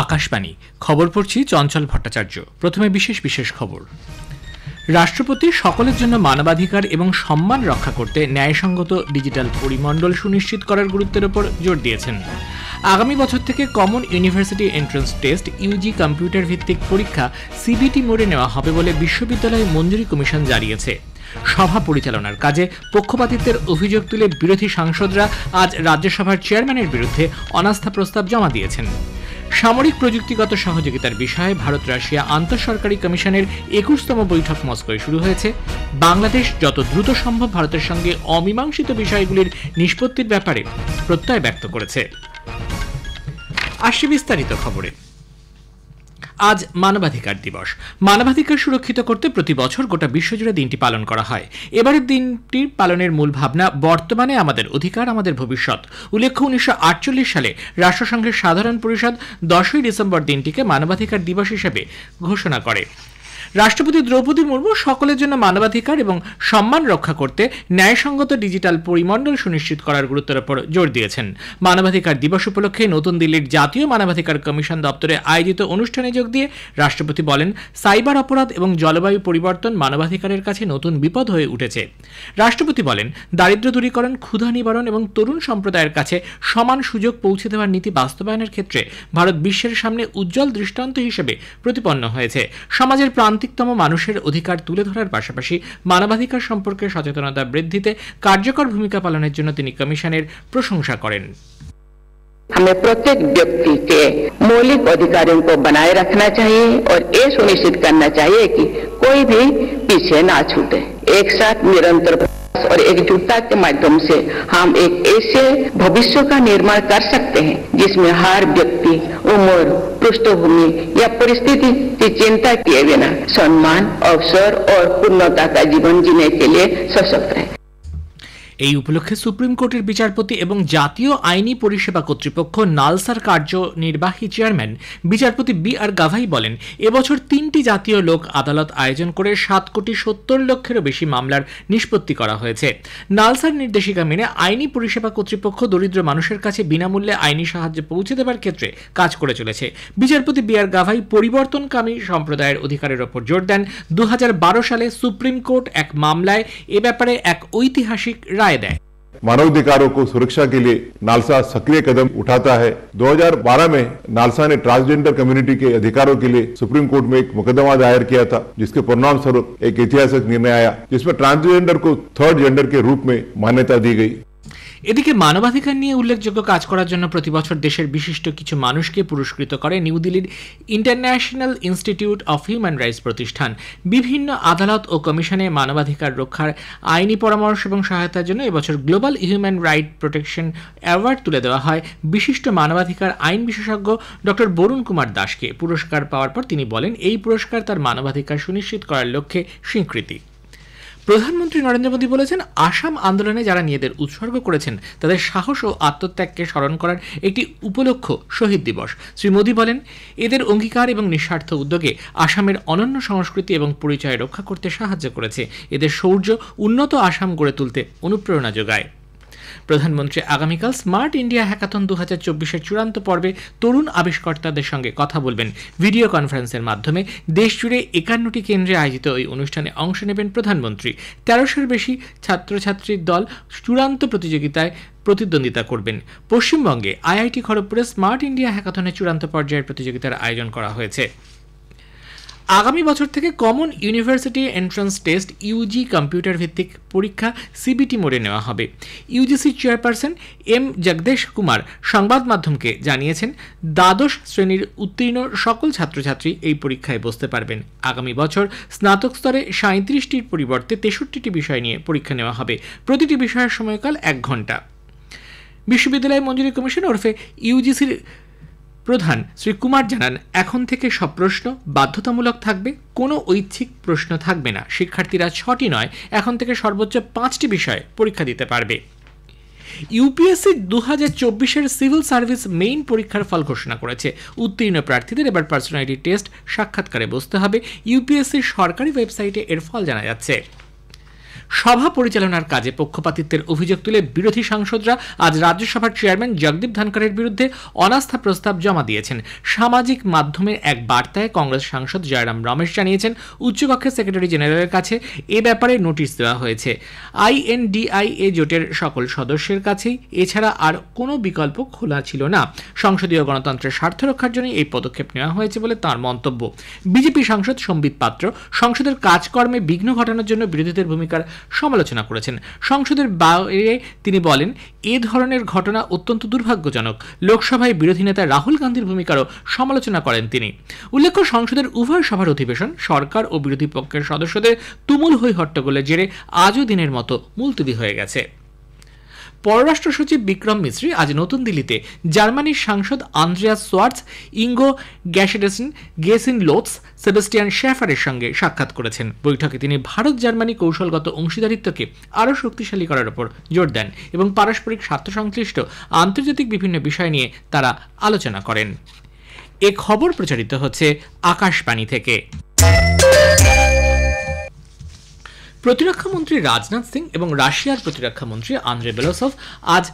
আকাশবাণী খবর পড়ছি চঞ্চল ভট্টাচার্য। প্রথমে বিশেষ খবর। রাষ্ট্রপতি সকলের জন্য মানবাধিকার এবং সম্মান রক্ষা করতে ন্যায়সঙ্গত ডিজিটাল পরিমণ্ডল সুনিশ্চিত করার গুরুত্বের উপর জোর দিয়েছেন। আগামী বছর থেকে common university entrance test UG computer ভিত্তিক পরীক্ষা সিবিটি মোডে নেওয়া হবে বলে বিশ্ববিদ্যালয় মঞ্জুরি কমিশন জানিয়েছে। সভা পরিচালনার কাজে পক্ষপাতিত্বের অভিযোগ তুলে বিরোধী সাংসদরা আজ রাজ্যসভার চেয়ারম্যানের বিরুদ্ধে অনাস্থা প্রস্তাব জমা দিয়েছেন। সামরিক প্রযুক্তিগত সহযোগিতার বিষয়ে ভারত রাশিয়া আন্তঃসরকারি কমিশনের ২১তম বৈঠক মস্কোয় শুরু হয়েছে। বাংলাদেশ যত দ্রুত সম্ভব ভারতের সঙ্গে অমীমাংসিত বিষয়গুলির নিষ্পত্তির ব্যাপারে প্রত্যয় ব্যক্ত করেছে। আসছে বিস্তারিত খবরে। আজ মানবাধিকার দিবস। মানবাধিকার সুরক্ষিত করতে প্রতি বছর গোটা বিশ্বজুড়ে দিনটি পালন করা হয়। এবারের দিনটির পালনের মূল ভাবনা বর্তমানে আমাদের অধিকার আমাদের ভবিষ্যৎ। উল্লেখ্য ১৯৪৮ সালে রাষ্ট্রসংঘের সাধারণ পরিষদ ১০ই ডিসেম্বর দিনটিকে মানবাধিকার দিবস হিসেবে ঘোষণা করে। রাষ্ট্রপতি দ্রৌপদী মুর্মু সকলের জন্য মানবাধিকার এবং সম্মান রক্ষা করতে ন্যায়সঙ্গত ডিজিটাল পরিমণ্ডল সুনিশ্চিত করার গুরুত্বের উপর জোর দিয়েছেন। মানবাধিকার দিবস উপলক্ষে নতুন দিল্লির জাতীয় মানবাধিকার কমিশন দপ্তরে আয়োজিত অনুষ্ঠানে যোগ দিয়ে রাষ্ট্রপতি বলেন, সাইবার অপরাধ এবং জলবায়ু পরিবর্তন মানবাধিকারের কাছে নতুন বিপদ হয়ে উঠেছে। রাষ্ট্রপতি বলেন, দারিদ্র্য দূরীকরণ, ক্ষুধা নিবারণ এবং তরুণ সম্প্রদায়ের কাছে সমান সুযোগ পৌঁছে দেওয়ার নীতি বাস্তবায়নের ক্ষেত্রে ভারত বিশ্বের সামনে উজ্জ্বল দৃষ্টান্ত হিসেবে প্রতিপন্ন হয়েছে। সমাজের প্রান্তিকতম মানুষের অধিকার তুলে ধরার পাশাপাশি মানবাধিকার সম্পর্কে সচেতনতা বৃদ্ধিতে কার্যকর ভূমিকা পালনের জন্য তিনি কমিশনের প্রশংসা করেন। हमें प्रत्येक व्यक्ति के मौलिक अधिकारों को बनाए रखना चाहिए और ये सुनिश्चित करना चाहिए कि कोई भी पीछे ना छूटे। एक साथ निरंतर और एकजुटता के माध्यम से हम एक ऐसे भविष्य का निर्माण कर सकते हैं जिसमें हर व्यक्ति उम्र, पृष्ठभूमि या परिस्थिति की चिंता किए बिना सम्मान, अवसर और पूर्णता का जीवन जीने के लिए सशक्त रहे। এই উপলক্ষে সুপ্রিম কোর্টের বিচারপতি এবং জাতীয় আইনি পরিষেবা কর্তৃপক্ষ নালসার কার্যনির্বাহী চেয়ারম্যান বিচারপতি বি.আর. গাভাই বলেন, এবছর ৩টি জাতীয় লোক আদালত আয়োজন করে ৭,৭০,০০,০০০-এরও বেশি মামলার নিষ্পত্তি করা হয়েছে। নালসার নির্দেশিকা মেনে আইনি পরিষেবা কর্তৃপক্ষ দরিদ্র মানুষের কাছে বিনামূল্যে আইনি সাহায্য পৌঁছে দেবার ক্ষেত্রে কাজ করে চলেছে। বিচারপতি বি.আর. গাভাই পরিবর্তনকামী সম্প্রদায়ের অধিকারের ওপর জোর দেন। ২০১২ সালে সুপ্রিম কোর্ট এক মামলায় এ ব্যাপারে এক ঐতিহাসিক राय दें। मानवाधिकारों को सुरक्षा के लिए नालसा सक्रिय कदम उठाता है। 2012 में नालसा ने ट्रांसजेंडर कम्युनिटी के अधिकारों के लिए सुप्रीम कोर्ट में एक मुकदमा दायर किया था, जिसके परिणाम स्वरूप एक ऐतिहासिक निर्णय आया जिसमें ट्रांसजेंडर को थर्ड जेंडर के रूप में मान्यता दी गई। এদিকে মানবাধিকার নিয়ে উল্লেখযোগ্য কাজ করার জন্য প্রতি বছর দেশের বিশিষ্ট কিছু মানুষকে পুরস্কৃত করে নিউ দিল্লির international institute of human rights প্রতিষ্ঠান। বিভিন্ন আদালত ও কমিশনে মানবাধিকার রক্ষার আইনি পরামর্শ এবং সহায়তার জন্য এবছর global human right protection award তুলে দেওয়া হয় বিশিষ্ট মানবাধিকার আইন বিশেষজ্ঞ ডক্টর বরুণ কুমার দাসকে। পুরস্কার পাওয়ার পর তিনি বলেন, এই পুরস্কার তার মানবাধিকার সুনিশ্চিত করার লক্ষ্যে স্বীকৃতি। প্রধানমন্ত্রী নরেন্দ্র মোদী বলেছেন, আসাম আন্দোলনে যারা নিজেদের উৎসর্গ করেছেন তাদের সাহস ও আত্মত্যাগকে স্মরণ করার একটি উপলক্ষ শহীদ দিবস। শ্রী মোদী বলেন, এদের অঙ্গীকার এবং নিঃস্বার্থ উদ্যোগে আসামের অনন্য সংস্কৃতি এবং পরিচয় রক্ষা করতে সাহায্য করেছে। এদের শৌর্য উন্নত আসাম গড়ে তুলতে অনুপ্রেরণা যোগায়। প্রধানমন্ত্রী আগামীকাল স্মার্ট ইন্ডিয়া হ্যাকাথন ২০২৪-এর চূড়ান্ত পর্বে তরুণ আবিষ্কর্তাদের সঙ্গে কথা বলবেন। ভিডিও কনফারেন্সের মাধ্যমে দেশজুড়ে ৫১টি কেন্দ্রে আয়োজিত ওই অনুষ্ঠানে অংশ নেবেন প্রধানমন্ত্রী। ১৩০০-এর বেশি ছাত্রছাত্রীর দল চূড়ান্ত প্রতিযোগিতায় প্রতিদ্বন্দ্বিতা করবেন। পশ্চিমবঙ্গে আইআইটি খড়গপুরে স্মার্ট ইন্ডিয়া হ্যাকাথনের চূড়ান্ত পর্যায়ের প্রতিযোগিতার আয়োজন করা হয়েছে। আগামী বছর থেকে common university entrance test UG computer ভিত্তিক পরীক্ষা সিবিটি মোডে নেওয়া হবে। UGC chairperson M Jagadesh Kumar সংবাদ মাধ্যমকে জানিয়েছেন, দ্বাদশ শ্রেণীর উত্তীর্ণ সকল ছাত্রছাত্রী এই পরীক্ষায় বসতে পারবেন। আগামী বছর স্নাতক স্তরে ৩৭টির পরিবর্তে ৬৩টি বিষয় নিয়ে পরীক্ষা নেওয়া হবে। প্রতিটি বিষয়ের সময়কাল ১ ঘণ্টা। বিশ্ববিদ্যালয় মঞ্জুরি কমিশন ওরফে ইউজিসির প্রধান শ্রী কুমার জানান, এখন থেকে সব প্রশ্ন বাধ্যতামূলক থাকবে, কোনো ঐচ্ছিক প্রশ্ন থাকবে না। শিক্ষার্থীরা ৬টি নয়, এখন থেকে সর্বোচ্চ ৫টি বিষয়ে পরীক্ষা দিতে পারবে। ইউপিএসসি ২০২৪-এর সিভিল সার্ভিস মেইন পরীক্ষার ফল ঘোষণা করেছে। উত্তীর্ণ প্রার্থীদের এবার পার্সোনালিটি টেস্ট সাক্ষাৎকারে বসতে হবে। ইউপিএসসির সরকারি ওয়েবসাইটে এর ফল জানা যাচ্ছে। সভা পরিচালনার কাজে পক্ষপাতিত্বের অভিযোগ তুলে বিরোধী সাংসদরা আজ রাজ্যসভার চেয়ারম্যান জগদীপ ধনখড়ের বিরুদ্ধে অনাস্থা প্রস্তাব জমা দিয়েছেন। সামাজিক মাধ্যমে এক বার্তায় কংগ্রেস সাংসদ জয়রাম রমেশ জানিয়েছেন, উচ্চকক্ষের সেক্রেটারি জেনারেলের কাছে এ ব্যাপারে নোটিশ দেওয়া হয়েছে। INDIA জোটের সকল সদস্যের কাছেই এছাড়া আর কোনো বিকল্প খোলা ছিল না। সংসদীয় গণতন্ত্রের স্বার্থ রক্ষার জন্য এই পদক্ষেপ নেওয়া হয়েছে বলে তাঁর মন্তব্য। বিজেপি সাংসদ সম্বিত পাত্র সংসদের কাজকর্মে বিঘ্ন ঘটানোর জন্য বিরোধীদের ভূমিকার সমালোচনা করেছেন। সংসদের বাইরে তিনি বলেন, এ ধরনের ঘটনা অত্যন্ত দুর্ভাগ্যজনক। লোকসভায় বিরোধী নেতা রাহুল গান্ধীর ভূমিকারও সমালোচনা করেন তিনি। উল্লেখ্য, সংসদের উভয় সভার অধিবেশন সরকার ও বিরোধী পক্ষের সদস্যদের তুমুল হই হট্টগোলের জেরে আজও দিনের মতো মুলতবি হয়ে গেছে। পররাষ্ট্র সচিব বিক্রম মিশ্রি আজ নতুন দিল্লিতে জার্মানির সাংসদ আন্দ্রেয়াস সোয়ার্টস, ইঙ্গো গ্যাশেডেসন, গেসিন লোৎস, সেবাস্টিয়ান শেফারের সঙ্গে সাক্ষাৎ করেছেন। বৈঠকে তিনি ভারত জার্মানি কৌশলগত অংশীদারিত্বকে আরও শক্তিশালী করার উপর জোর দেন এবং পারস্পরিক স্বার্থ সংশ্লিষ্ট আন্তর্জাতিক বিভিন্ন বিষয় নিয়ে তারা আলোচনা করেন। এ খবর প্রচারিত হচ্ছে আকাশবাণী থেকে। প্রতিরক্ষা মন্ত্রী রাজনাথ সিং এবং রাশিয়ার প্রতিরক্ষা মন্ত্রী আন্দ্রে বেলোসভ আজ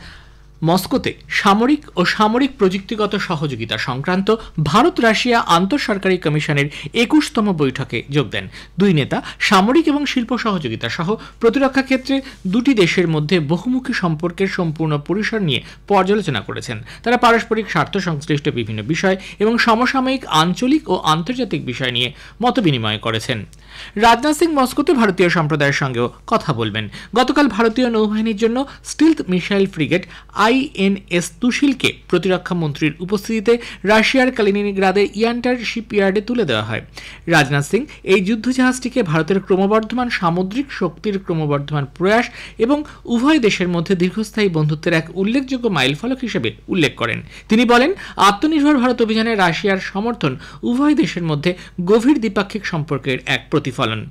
মস্কোতে সামরিক ও সামরিক প্রযুক্তিগত সহযোগিতা সংক্রান্ত ভারত রাশিয়া আন্তঃসরকারি কমিশনের ২১তম বৈঠকে যোগ দেন। দুই নেতা সামরিক এবং শিল্প সহযোগিতা সহ প্রতিরক্ষা ক্ষেত্রে দুটি দেশের মধ্যে বহুমুখী সম্পর্কের সম্পূর্ণ পরিসর নিয়ে পর্যালোচনা করেছেন। তারা পারস্পরিক স্বার্থ সংশ্লিষ্ট বিভিন্ন বিষয় এবং সমসাময়িক আঞ্চলিক ও আন্তর্জাতিক বিষয় নিয়ে মতবিনিময় করেছেন। রাজনাথ সিং মস্কোতে ভারতীয় সম্প্রদায়ের সঙ্গেও কথা বলবেন। গতকাল ভারতীয় নৌবাহিনীর জন্য স্টিলথ মিসাইল ফ্রিগেট INS তুশিলকে প্রতিরক্ষা মন্ত্রীর উপস্থিতিতে রাশিয়ার কালিনিনগ্রাদে ইয়ান্টার শিপইয়ার্ডে তুলে দেওয়া হয়। রাজনাথ সিং এই যুদ্ধজাহাজটিকে ভারতের ক্রমবর্ধমান সামুদ্রিক শক্তির ক্রমবর্ধমান প্রয়াস এবং উভয় দেশের মধ্যে দীর্ঘস্থায়ী বন্ধুত্বের এক উল্লেখযোগ্য মাইলফলক হিসেবে উল্লেখ করেন। তিনি বলেন, আত্মনির্ভর ভারত অভিযানে রাশিয়ার সমর্থন উভয় দেশের মধ্যে গভীর দ্বিপাক্ষিক সম্পর্কের এক প্রতিফলন।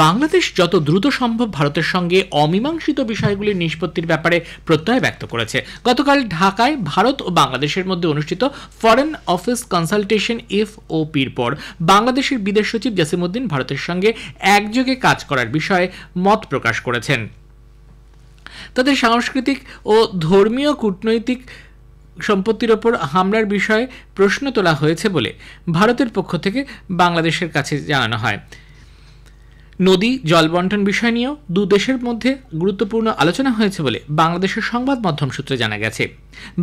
বাংলাদেশ যত দ্রুত সম্ভব ভারতের সঙ্গে অমীমাংসিত বিষয়গুলির নিষ্পত্তির ব্যাপারে প্রত্যয় ব্যক্ত করেছে। গতকাল ঢাকায় ভারত ও বাংলাদেশের মধ্যে অনুষ্ঠিত ফরেন অফিস কনসালটেশন FOPর পর বাংলাদেশের বিদেশ সচিব জাসিমউদ্দিন ভারতের সঙ্গে একযোগে কাজ করার বিষয়ে মত প্রকাশ করেছেন। তাদের সাংস্কৃতিক ও ধর্মীয় কূটনৈতিক সম্পত্তির ওপর হামলার বিষয়ে প্রশ্ন তোলা হয়েছে বলে ভারতের পক্ষ থেকে বাংলাদেশের কাছে জানানো হয়। নদী জল বন্টন বিষয় নিয়েও দু দেশের মধ্যে গুরুত্বপূর্ণ আলোচনা হয়েছে বলে বাংলাদেশের সংবাদ মাধ্যম সূত্রে জানা গেছে।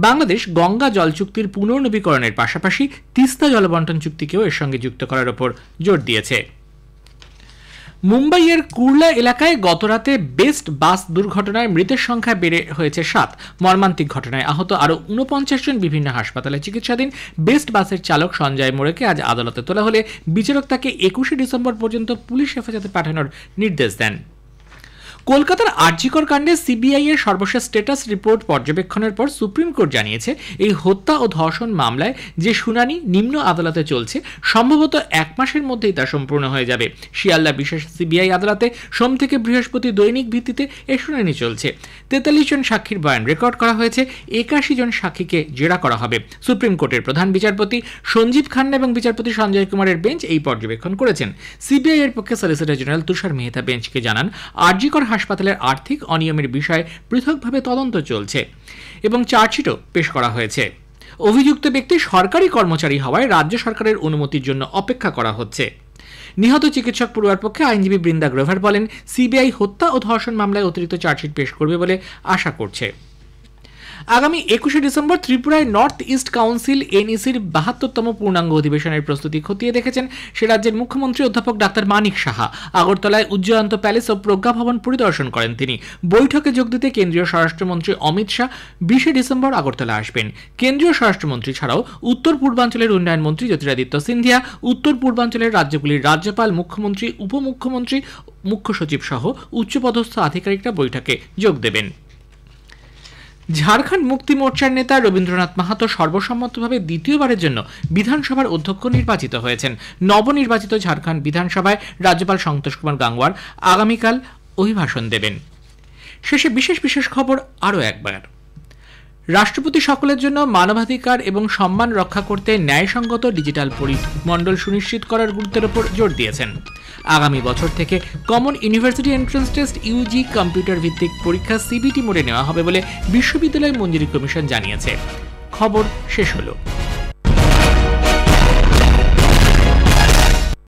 বাংলাদেশ গঙ্গা জল চুক্তির পুনর্নবীকরণের পাশাপাশি তিস্তা জল বন্টন চুক্তিকেও এর সঙ্গে যুক্ত করার উপর জোর দিয়েছে। মুম্বাইয়ের কুর্লা এলাকায় গতরাতে বেস্ট বাস দুর্ঘটনায় মৃতের সংখ্যা বেড়ে হয়েছে 7। মর্মান্তিক ঘটনায় আহত আরও 49 জন বিভিন্ন হাসপাতালে চিকিৎসাধীন। বেস্ট বাসের চালক সঞ্জয় মোড়েকে আজ আদালতে তোলা হলে বিচারক তাকে 21শে ডিসেম্বর পর্যন্ত পুলিশ হেফাজতে পাঠানোর নির্দেশ দেন। কলকাতার আরজিকর কাণ্ডে CBI এর সর্বশেষ স্ট্যাটাস রিপোর্ট পর্যবেক্ষণের পর সুপ্রিম কোর্ট জানিয়েছে, এই হত্যা ও ধর্ষণ মামলায় যে শুনানি নিম্ন আদালতে চলছে সম্ভবত 1 মাসের মধ্যেই তা সম্পূর্ণ হয়ে যাবে। শিয়ালদা বিশেষ CBI আদালতে সোম থেকে বৃহস্পতি দৈনিক ভিত্তিতে এই শুনানি চলছে। 43 জন সাক্ষীর বয়ান রেকর্ড করা হয়েছে। 81 জন সাক্ষীকে জেরা করা হবে। সুপ্রিম কোর্টের প্রধান বিচারপতি সঞ্জীব খান্না এবং বিচারপতি সঞ্জয় কুমারের বেঞ্চ এই পর্যবেক্ষণ করেছেন। CBI এর পক্ষে সলিসিটর জেনারেল তুষার মেহতা বেঞ্চকে জানান, আরজিকর হাসপাতালের আর্থিক অনিয়মের বিষয়ে পৃথকভাবে তদন্ত চলছে এবং চার্জশিটও পেশ করা হয়েছে। অভিযুক্ত ব্যক্তি সরকারি কর্মচারী হওয়ায় রাজ্য সরকারের অনুমতির জন্য অপেক্ষা করা হচ্ছে। নিহত চিকিৎসক পড়ুয়ার পক্ষে আইনজীবী বৃন্দা গ্রোভার বলেন, CBI হত্যা ও ধর্ষণ মামলায় অতিরিক্ত চার্জশিট পেশ করবে বলে আশা করছে। আগামী 21শে ডিসেম্বর ত্রিপুরায় নর্থ ইস্ট কাউন্সিল NECর 72তম পূর্ণাঙ্গ অধিবেশনের প্রস্তুতি খতিয়ে দেখেছেন সে রাজ্যের মুখ্যমন্ত্রী অধ্যাপক ডাক্তার মানিক সাহা। আগরতলায় উজ্জয়ন্ত প্যালেস ও প্রজ্ঞা ভবন পরিদর্শন করেন তিনি। বৈঠকে যোগ দিতে কেন্দ্রীয় স্বরাষ্ট্রমন্ত্রী অমিত শাহ 20শে ডিসেম্বর আগরতলা আসবেন। কেন্দ্রীয় স্বরাষ্ট্রমন্ত্রী ছাড়াও উত্তর পূর্বাঞ্চলের উন্নয়ন মন্ত্রী জ্যোতিরাদিত্য সিন্ধিয়া, উত্তর পূর্বাঞ্চলের রাজ্যগুলির রাজ্যপাল, মুখ্যমন্ত্রী, উপমুখ্যমন্ত্রী, মুখ্য সচিব সহ উচ্চপদস্থ আধিকারিকরা বৈঠকে যোগ দেবেন। ঝাড়খণ্ড মুক্তি মোর্চার নেতা রবীন্দ্রনাথ মাহাতো সর্বসম্মতভাবে দ্বিতীয়বারের জন্য বিধানসভার অধ্যক্ষ নির্বাচিত হয়েছেন। নবনির্বাচিত ঝাড়খণ্ড বিধানসভায় রাজ্যপাল সন্তোষ কুমার গাঙ্গোয়ার আগামীকাল অভিভাষণ দেবেন। শেষে বিশেষ খবর আরও একবার। রাষ্ট্রপতি সকলের জন্য মানবাধিকার এবং সম্মান রক্ষা করতে ন্যায়সঙ্গত ডিজিটাল পরিমণ্ডল সুনিশ্চিত করার গুরুত্বের উপর জোর দিয়েছেন। আগামী বছর থেকে common university entrance test UG computer ভিত্তিক পরীক্ষা সিবিটি মোডে নেওয়া হবে বলে বিশ্ববিদ্যালয় মঞ্জুরি কমিশন জানিয়েছে। খবর শেষ হলো।